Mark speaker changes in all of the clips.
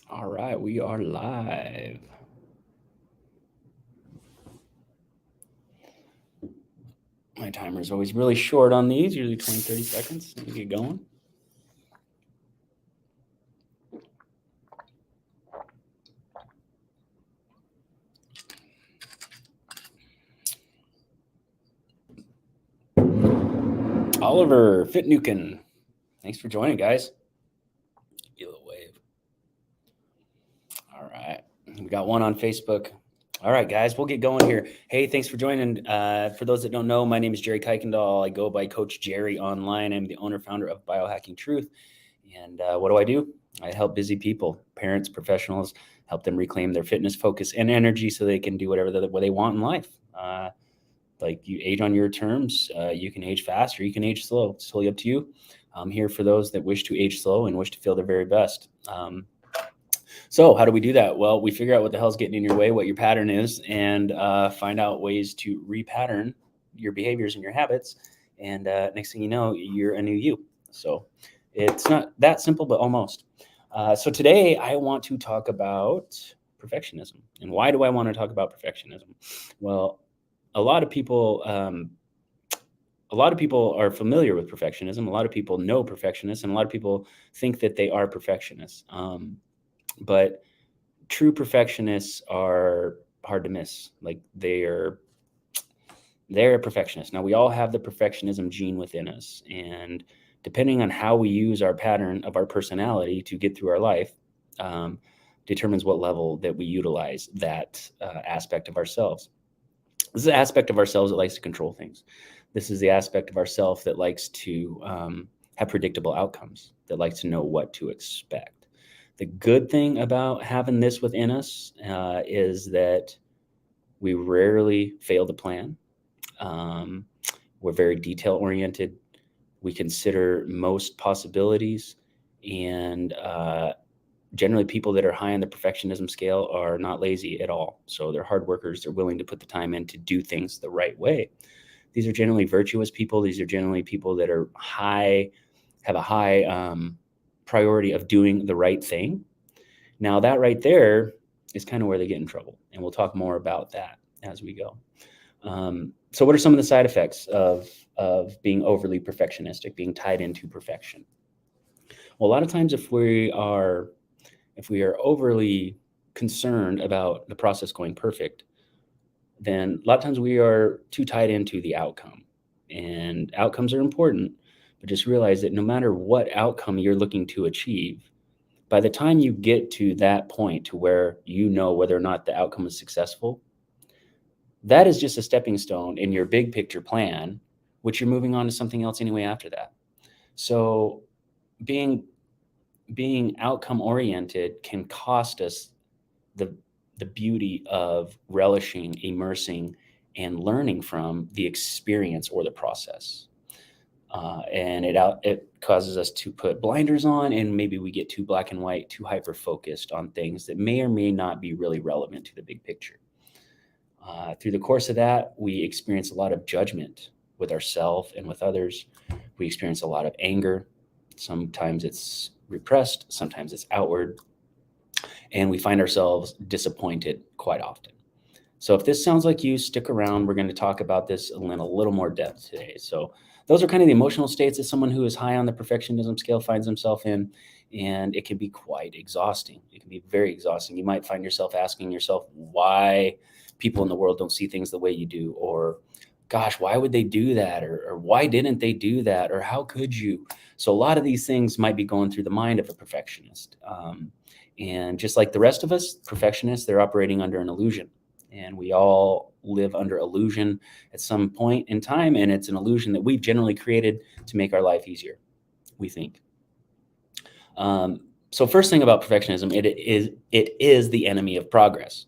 Speaker 1: All right, we are live. My timer is always really short on these, usually 20, 30 seconds. Let me get going. Oliver Fitnuken, thanks for joining, guys. Give a little wave. All right, we got one on Facebook. All right, guys, we'll get going here. Hey, thanks for joining. For those that don't know, my name is Jerry Kuykendall. I go by Coach Jerry online. I'm the owner founder of Biohacking Truth. And what do? I help busy people, parents, professionals, help them reclaim their fitness, focus, and energy so they can do what they want in life. Like you age on your terms, you can age fast or you can age slow. It's totally up to you. I'm here for those that wish to age slow and wish to feel their very best. So how do we do that? Well, we figure out what the hell's getting in your way, what your pattern is, and find out ways to repattern your behaviors and your habits. And next thing you know, you're a new you. So it's not that simple, but almost. So today I want to talk about perfectionism. And why do I want to talk about perfectionism? Well, a lot of people are familiar with perfectionism. A lot of people know perfectionists, and a lot of people think that they are perfectionists. But true perfectionists are hard to miss. Like they're a perfectionist. Now we all have the perfectionism gene within us, and depending on how we use our pattern of our personality to get through our life, determines what level that we utilize that aspect of ourselves. This is the aspect of ourselves that likes to control things. This is the aspect of ourselves that likes to have predictable outcomes, that likes to know what to expect. The good thing about having this within us is that we rarely fail to plan. We're very detail oriented. We consider most possibilities, and generally people that are high on the perfectionism scale are not lazy at all. So they're hard workers. They're willing to put the time in to do things the right way. These are generally virtuous people. These are generally people that are have a high priority of doing the right thing. Now that right there is kind of where they get in trouble. And we'll talk more about that as we go. So what are some of the side effects of being overly perfectionistic, being tied into perfection? Well, a lot of times if we are overly concerned about the process going perfect, then a lot of times we are too tied into the outcome. And outcomes are important, but just realize that no matter what outcome you're looking to achieve, by the time you get to that point to where you know whether or not the outcome is successful, that is just a stepping stone in your big picture plan, which you're moving on to something else anyway after that. So being outcome oriented can cost us the beauty of relishing, immersing, and learning from the experience or the process. And it causes us to put blinders on, and maybe we get too black and white, too hyper focused on things that may or may not be really relevant to the big picture. Through the course of that, we experience a lot of judgment with ourselves and with others. We experience a lot of anger. Sometimes it's repressed, sometimes it's outward, and we find ourselves disappointed quite often. So if this sounds like you, stick around. We're going to talk about this in a little more depth today. So those are kind of the emotional states that someone who is high on the perfectionism scale finds himself in, and it can be quite exhausting. It can be very exhausting. You might find yourself asking yourself why people in the world don't see things the way you do, or gosh, why would they do that? Or why didn't they do that? Or how could you? So a lot of these things might be going through the mind of a perfectionist. And just like the rest of us, perfectionists, they're operating under an illusion. And we all live under illusion at some point in time. And it's an illusion that we've generally created to make our life easier, we think. So first thing about perfectionism, it is the enemy of progress.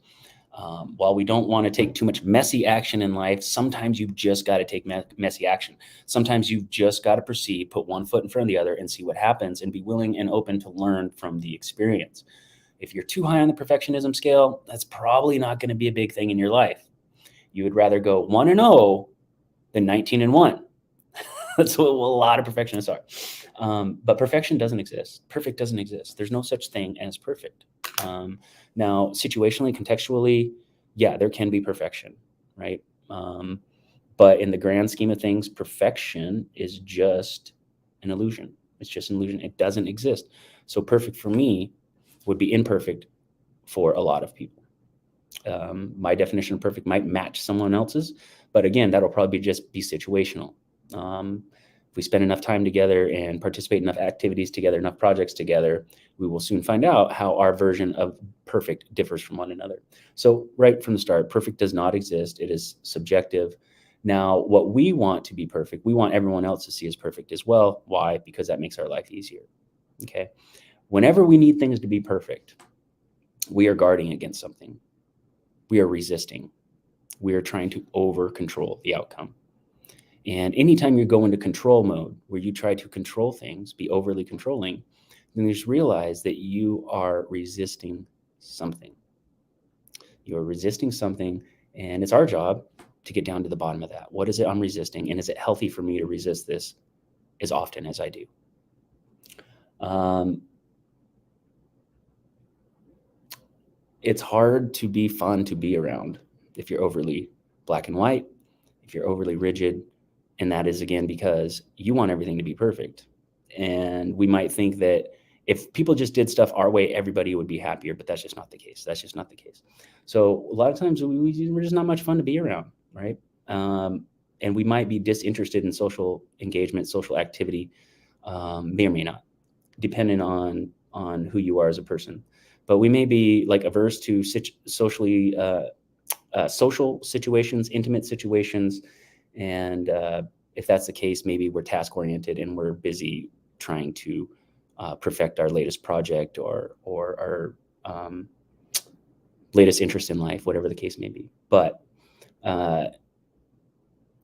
Speaker 1: While we don't want to take too much messy action in life, sometimes you've just got to take messy action. Sometimes you've just got to proceed, put one foot in front of the other and see what happens, and be willing and open to learn from the experience. If you're too high on the perfectionism scale, that's probably not going to be a big thing in your life. You would rather go 1-0 than 19-1. That's what a lot of perfectionists are. But perfection doesn't exist. Perfect doesn't exist. There's no such thing as perfect. Now, situationally, contextually, yeah, there can be perfection, right? Um, but in the grand scheme of things, perfection is just an illusion. It's just an illusion. It doesn't exist. So perfect for me would be imperfect for a lot of people. My definition of perfect might match someone else's, but again, that'll probably just be situational. If we spend enough time together and participate in enough activities together, enough projects together, we will soon find out how our version of perfect differs from one another. So, right from the start, perfect does not exist. It is subjective. Now, what we want to be perfect, we want everyone else to see as perfect as well. Why? Because that makes our life easier. Okay. Whenever we need things to be perfect, we are guarding against something. We are resisting. We are trying to over control the outcome. And anytime you go into control mode where you try to control things, be overly controlling, then you just realize that you are resisting something. You are resisting something, and it's our job to get down to the bottom of that. What is it I'm resisting? And is it healthy for me to resist this as often as I do? Um, it's hard to be fun to be around if you're overly black and white, if you're overly rigid. And that is, again, because you want everything to be perfect. And we might think that if people just did stuff our way, everybody would be happier, but that's just not the case. That's just not the case. So a lot of times we're just not much fun to be around, right? And we might be disinterested in social engagement, social activity, may or may not, depending on who you are as a person. But we may be like averse to social situations, intimate situations, and if that's the case, maybe we're task oriented and we're busy trying to perfect our latest project or our latest interest in life, whatever the case may be. But uh,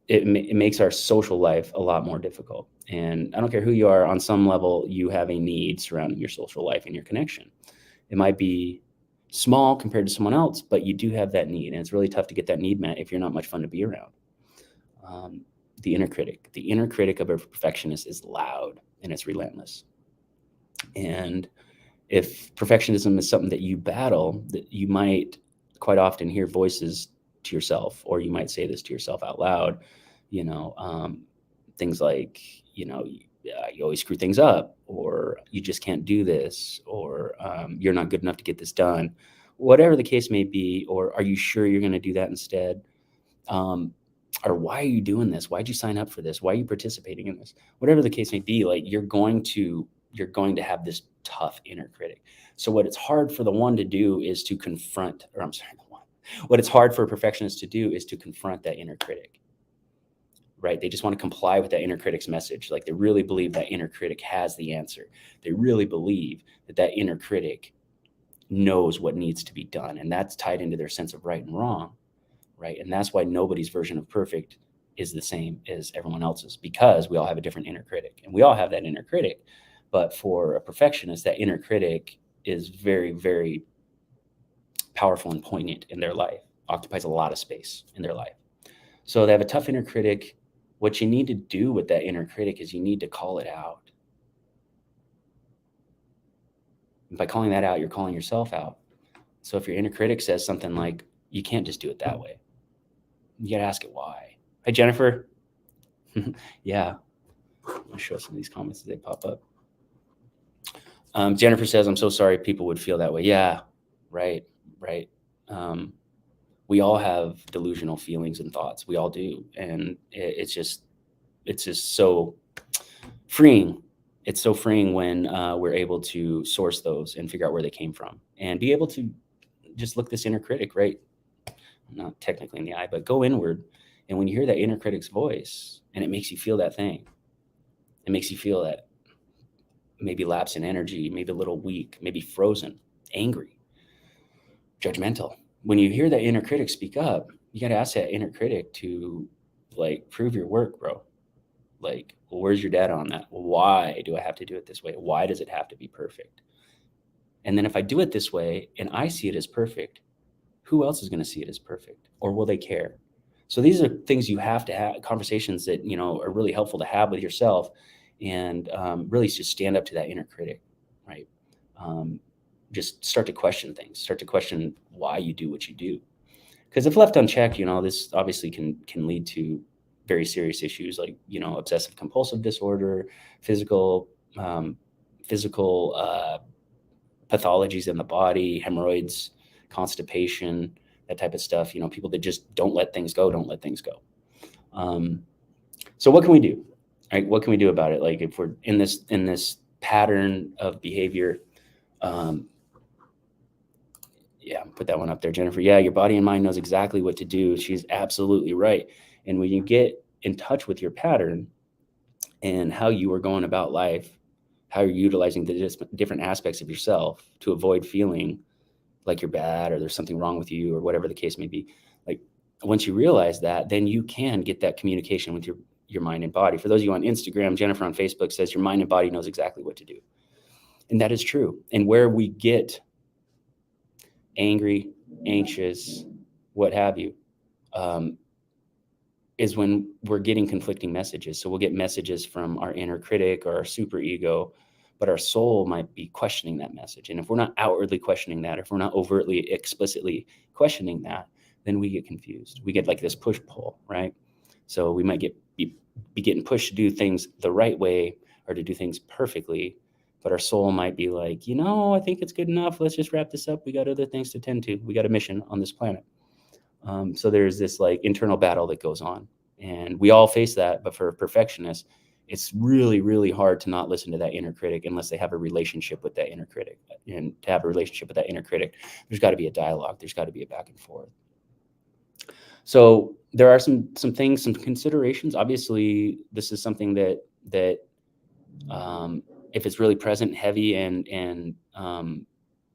Speaker 1: it makes our social life a lot more difficult. And I don't care who you are, on some level, you have a need surrounding your social life and your connection. It might be small compared to someone else, but you do have that need. And it's really tough to get that need met if you're not much fun to be around. Um, the inner critic. The inner critic of a perfectionist is loud and it's relentless. And if perfectionism is something that you battle, that you might quite often hear voices to yourself, or you might say this to yourself out loud, you know, things like, you always screw things up, or you just can't do this, or you're not good enough to get this done, whatever the case may be, or are you sure you're going to do that instead? Um, or why are you doing this? Why'd you sign up for this? Why are you participating in this? Whatever the case may be, like you're going to have this tough inner critic. So what it's hard for the one to do is to confront, or I'm sorry, the one. What it's hard for a perfectionist to do is to confront that inner critic, right? They just want to comply with that inner critic's message. Like they really believe that inner critic has the answer. They really believe that that inner critic knows what needs to be done, and that's tied into their sense of right and wrong, right? And that's why nobody's version of perfect is the same as everyone else's, because we all have a different inner critic, and we all have that inner critic. But for a perfectionist, that inner critic is very, very powerful and poignant in their life, occupies a lot of space in their life. So they have a tough inner critic. What you need to do with that inner critic is you need to call it out. And by calling that out, you're calling yourself out. So if your inner critic says something like, you can't just do it that way, you got to ask it why. Hi, Jennifer. Yeah, I'll show some of these comments as they pop up. Jennifer says, I'm so sorry people would feel that way. Yeah, right, right. We all have delusional feelings and thoughts. We all do. And it's just so freeing. It's so freeing when we're able to source those and figure out where they came from and be able to just look this inner critic, right? Not technically in the eye, but go inward. And when you hear that inner critic's voice and it makes you feel that thing, it makes you feel that maybe lapse in energy, maybe a little weak, maybe frozen, angry, judgmental. When you hear that inner critic speak up, you got to ask that inner critic to like prove your work, bro. Like, well, where's your data on that? Why do I have to do it this way? Why does it have to be perfect? And then if I do it this way and I see it as perfect, who else is going to see it as perfect? Or will they care? So these are things you have to have, conversations that, are really helpful to have with yourself, and really just stand up to that inner critic, right? just start to question things, start to question why you do what you do. Because if left unchecked, this obviously can lead to very serious issues like, obsessive compulsive disorder, physical um, physical pathologies in the body, hemorrhoids, constipation, that type of stuff. People that just don't let things go, don't let things go. Um, so what can we do? Right? What can we do about it? Like if we're in this pattern of behavior, um, yeah, put that one up there, Jennifer. Yeah, your body and mind knows exactly what to do. She's absolutely right. And when you get in touch with your pattern and how you are going about life, how you're utilizing the different aspects of yourself to avoid feeling like you're bad or there's something wrong with you or whatever the case may be, like once you realize that, then you can get that communication with your mind and body. For those of you on Instagram, Jennifer on Facebook says your mind and body knows exactly what to do. And that is true. And where we get angry, anxious, what have you, um, is when we're getting conflicting messages. So we'll get messages from our inner critic or our super ego, but our soul might be questioning that message. And if we're not outwardly questioning that, if we're not overtly, explicitly questioning that, then we get confused. We get like this push pull, right? So we might be getting pushed to do things the right way or to do things perfectly, but our soul might be like, I think it's good enough. Let's just wrap this up. We got other things to tend to. We got a mission on this planet. So there's this like internal battle that goes on, and we all face that. But for a perfectionist, it's really, really hard to not listen to that inner critic unless they have a relationship with that inner critic. And to have a relationship with that inner critic, there's got to be a dialogue. There's got to be a back and forth. So there are some things, some considerations. Obviously, this is something that if it's really present, heavy, and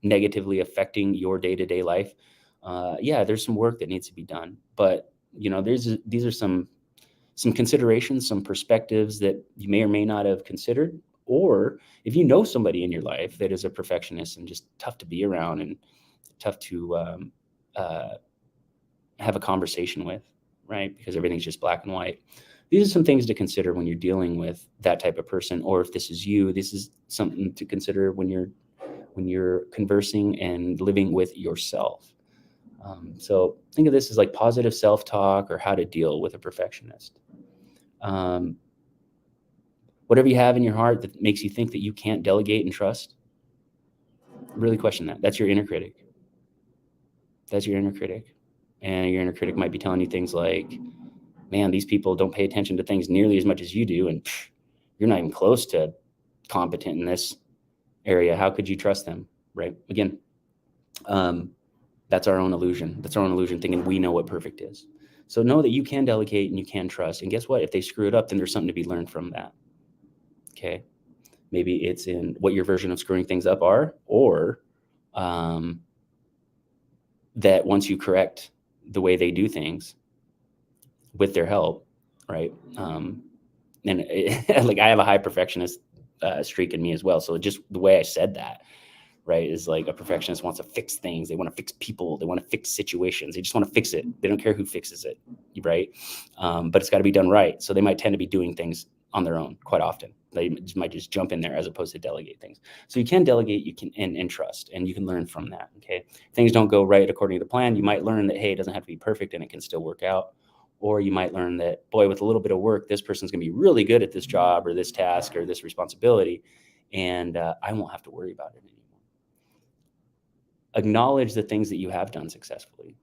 Speaker 1: negatively affecting your day-to-day life, yeah, there's some work that needs to be done. But these are some considerations, some perspectives that you may or may not have considered. Or if you know somebody in your life that is a perfectionist and just tough to be around and tough to have a conversation with, right? Because everything's just black and white. These are some things to consider when you're dealing with that type of person. Or if this is you, this is something to consider when you're conversing and living with yourself. So think of this as like positive self-talk or how to deal with a perfectionist. Whatever you have in your heart that makes you think that you can't delegate and trust, really question that. That's your inner critic. That's your inner critic. And your inner critic might be telling you things like, man, these people don't pay attention to things nearly as much as you do. And you're not even close to competent in this area. How could you trust them? Right? Again, that's our own illusion. That's our own illusion, thinking we know what perfect is. So know that you can delegate and you can trust. And guess what? If they screw it up, then there's something to be learned from that. Okay. Maybe it's in what your version of screwing things up are, or that once you correct the way they do things with their help, right? And like I have a high perfectionist streak in me as well. So just the way I said that, right, is like a perfectionist wants to fix things. They want to fix people. They want to fix situations. They just want to fix it. They don't care who fixes it, right? But it's got to be done right. So they might tend to be doing things on their own quite often. They might just jump in there as opposed to delegate things. So you can delegate, you can and trust, and you can learn from that. Okay, things don't go right according to the plan. You might learn that, hey, it doesn't have to be perfect and it can still work out. Or you might learn that, boy, with a little bit of work, this person's going to be really good at this job or this task or this responsibility, and I won't have to worry about it anymore. Acknowledge the things that you have done successfully.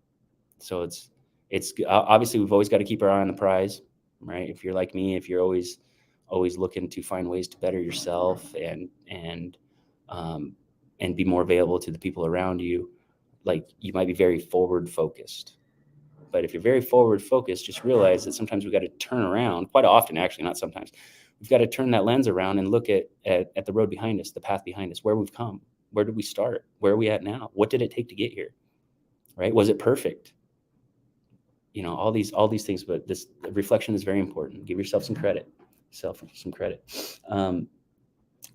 Speaker 1: So it's obviously we've always got to keep our eye on the prize, right? If you're like me, if you're always looking to find ways to better yourself and be more available to the people around you, like you might be very forward focused. But if you're very forward focused, just realize that sometimes we've got to turn around, quite often actually, not sometimes. We've got to turn that lens around and look at the road behind us, the path behind us, where we've come. Where did we start? Where are we at now? What did it take to get here? Right? Was it perfect? All these things, but this reflection is very important. Give yourself some credit.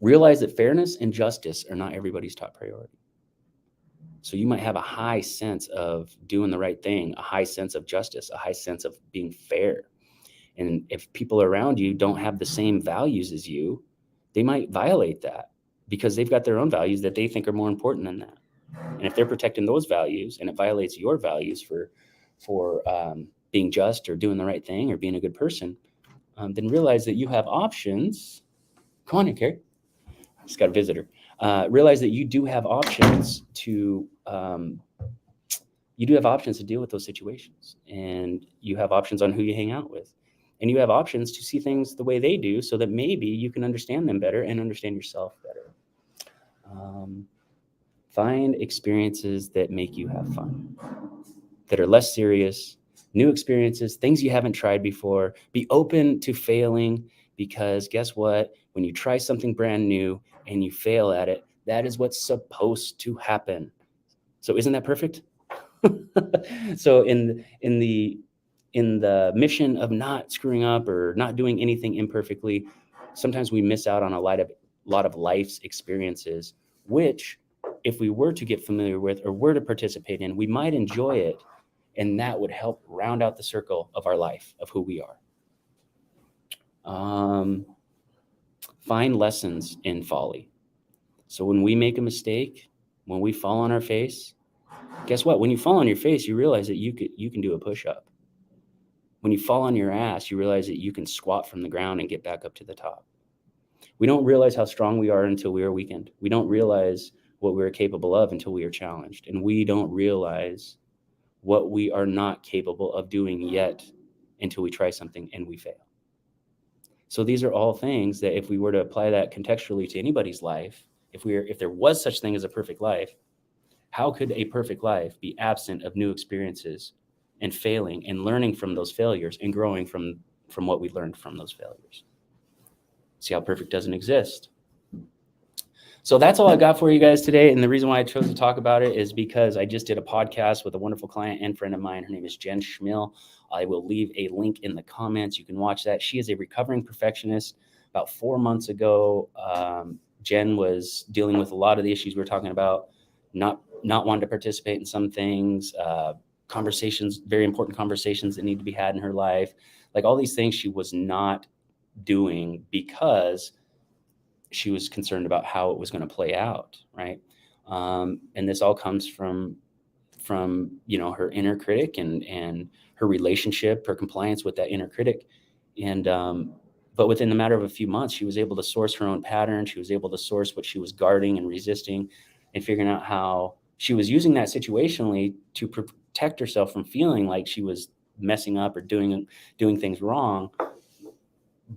Speaker 1: Realize that fairness and justice are not everybody's top priority. So you might have a high sense of doing the right thing, a high sense of justice, a high sense of being fair. And if people around you don't have the same values as you, they might violate that. because they've got their own values that they think are more important than that. And if they're protecting those values and it violates your values for being just or doing the right thing or being a good person, then realize that you have options. Come on in, Carrie. Just got a visitor. Realize that you do have options to deal with those situations, and you have options on who you hang out with, and you have options to see things the way they do, so that maybe you can understand them better and understand yourself better. Find experiences that make you have fun, that are less serious, new experiences, things you haven't tried before. Be open to failing, because guess what? When you try something brand new and you fail at it, that is what's supposed to happen. So isn't that perfect? So in the mission of not screwing up or not doing anything imperfectly, sometimes we miss out on a lot of life's experiences, which if we were to get familiar with or were to participate in, we might enjoy it, and that would help round out the circle of our life, of who we are. Find lessons in folly. So when we make a mistake, when we fall on our face, guess what? When you fall on your face, you realize that you can do a push-up. When you fall on your ass, you realize that you can squat from the ground and get back up to the top. We don't realize how strong we are until we are weakened. We don't realize what we're capable of until we are challenged. And we don't realize what we are not capable of doing yet until we try something and we fail. So these are all things that if we were to apply that contextually to anybody's life, if there was such thing as a perfect life, how could a perfect life be absent of new experiences and failing and learning from those failures and growing from what we learned from those failures? See how perfect doesn't exist. So that's all I got for you guys today. And the reason why I chose to talk about it is because I just did a podcast with a wonderful client and friend of mine. Her name is Jen Schmill. I will leave a link in the comments. You can watch that. She is a recovering perfectionist. About 4 months ago, Jen was dealing with a lot of the issues we were talking about, not wanting to participate in some things, conversations, very important conversations that need to be had in her life. Like all these things she was not doing because she was concerned about how it was going to play out, right? And this all comes from her inner critic and her relationship, her compliance with that inner critic. And but within the matter of a few months, she was able to source her own pattern. She was able to source what she was guarding and resisting, and figuring out how she was using that situationally to protect herself from feeling like she was messing up or doing things wrong.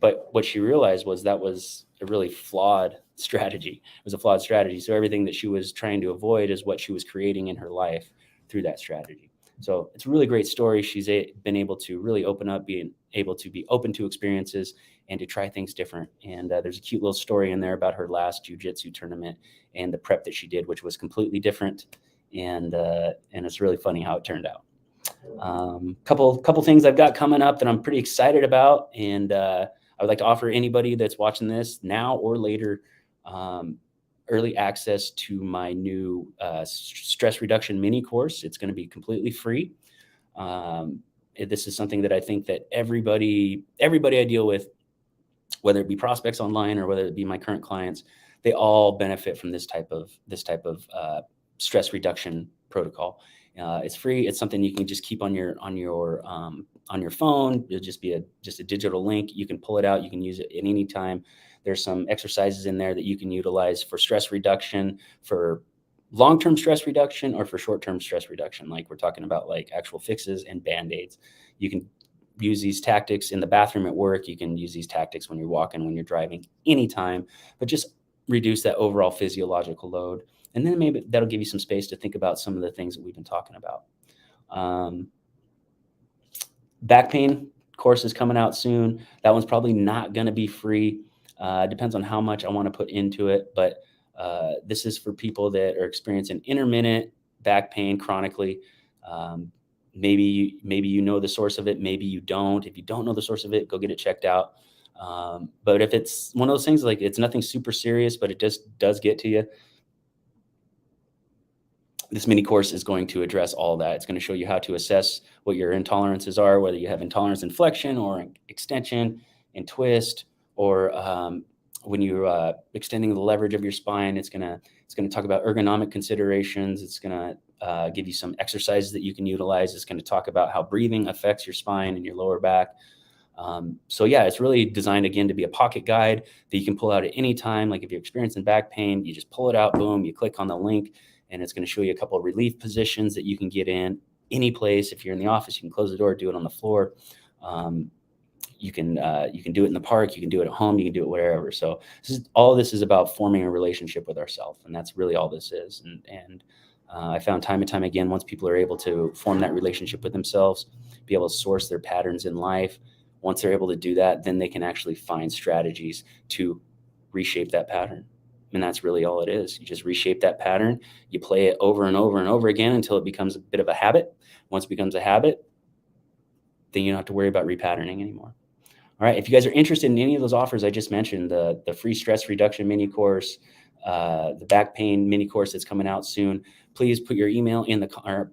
Speaker 1: But what she realized was that was a really flawed strategy. It was a flawed strategy. So everything that she was trying to avoid is what she was creating in her life through that strategy. So it's a really great story. She's been able to really open up, being able to be open to experiences and to try things different. And there's a cute little story in there about her last jiu-jitsu tournament and the prep that she did, which was completely different. And it's really funny how it turned out. Couple things I've got coming up that I'm pretty excited about, and I would like to offer anybody that's watching this now or later early access to my new stress reduction mini course. It's going to be completely free. This is something that I think that everybody I deal with, whether it be prospects online or whether it be my current clients, they all benefit from this type of stress reduction protocol. It's free. It's something you can just keep on your phone. It'll just be a digital link. You can pull it out. You can use it at any time. There's some exercises in there that you can utilize for stress reduction, for long-term stress reduction, or for short-term stress reduction. Like we're talking about like actual fixes and Band-Aids. You can use these tactics in the bathroom at work. You can use these tactics when you're walking, when you're driving, anytime, but just reduce that overall physiological load. And then maybe that'll give you some space to think about some of the things that we've been talking about. Back pain course is coming out soon. That one's probably not going to be free. Depends on how much I want to put into it. But this is for people that are experiencing intermittent back pain chronically. Maybe you know the source of it. Maybe you don't. If you don't know the source of it, go get it checked out. But if it's one of those things, like it's nothing super serious, but it just does get to you, this mini course is going to address all that. It's going to show you how to assess what your intolerances are, whether you have intolerance in flexion or in extension and twist, or when you're extending the leverage of your spine, it's gonna talk about ergonomic considerations. It's gonna give you some exercises that you can utilize. It's gonna talk about how breathing affects your spine and your lower back. So yeah, it's really designed again to be a pocket guide that you can pull out at any time. Like if you're experiencing back pain, you just pull it out, boom, you click on the link, and it's going to show you a couple of relief positions that you can get in any place. If you're in the office, you can close the door, do it on the floor. You can do it in the park, you can do it at home, you can do it wherever. So all this is about forming a relationship with ourselves, and that's really all this is. And I found time and time again, once people are able to form that relationship with themselves, be able to source their patterns in life, once they're able to do that, then they can actually find strategies to reshape that pattern. And that's really all it is. You just reshape that pattern, you play it over and over and over again until it becomes a bit of a habit. Once it becomes a habit, then you don't have to worry about repatterning anymore. All right. If you guys are interested in any of those offers I just mentioned, the free stress reduction mini course, the back pain mini course that's coming out soon, please put your email in the or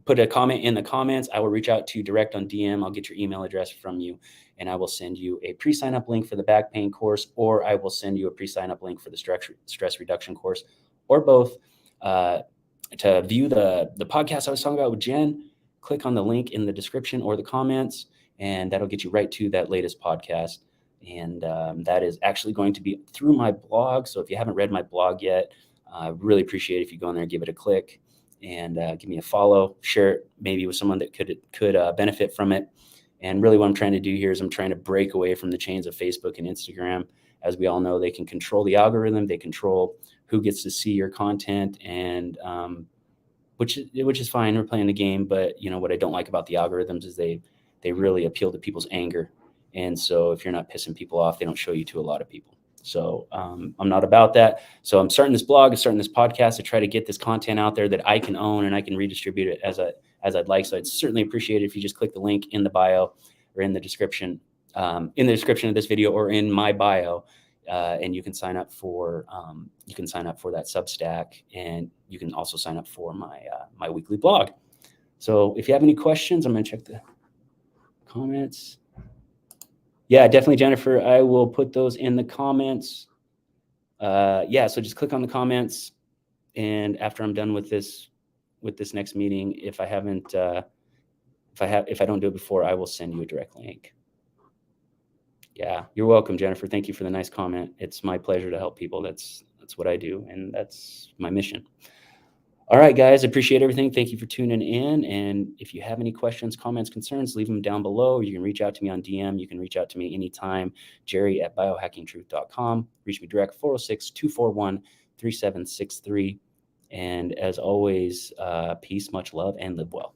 Speaker 1: put a comment in the comments. I will reach out to you direct on DM. I'll get your email address from you, and I will send you a pre-sign up link for the back pain course, or I will send you a pre-sign up link for the stress reduction course, or both. To view the podcast I was talking about with Jen, click on the link in the description or the comments, and that'll get you right to that latest podcast. And that is actually going to be through my blog. So if you haven't read my blog yet, I really appreciate it if you go in there, give it a click, and give me a follow, share it maybe with someone that could benefit from it. And really what I'm trying to do here is I'm trying to break away from the chains of Facebook and Instagram. As we all know, they can control the algorithm, they control who gets to see your content, and which is fine. We're playing the game, but what I don't like about the algorithms is they really appeal to people's anger. And so if you're not pissing people off, they don't show you to a lot of people. So I'm not about that. So I'm starting this blog, I'm starting this podcast to try to get this content out there that I can own and I can redistribute it as I'd like. So I'd certainly appreciate it if you just click the link in the bio or in the description of this video or in my bio. And you can sign up for that Substack, and you can also sign up for my weekly blog. So if you have any questions, I'm going to check the comments. Yeah, definitely, Jennifer. I will put those in the comments. So just click on the comments, and after I'm done with this next meeting, if I don't do it before, I will send you a direct link. Yeah, you're welcome, Jennifer. Thank you for the nice comment. It's my pleasure to help people. That's what I do, and that's my mission. All right, guys, appreciate everything. Thank you for tuning in. And if you have any questions, comments, concerns, leave them down below. You can reach out to me on DM. You can reach out to me anytime, jerry@biohackingtruth.com. Reach me direct, 406-241-3763. And as always, peace, much love, and live well.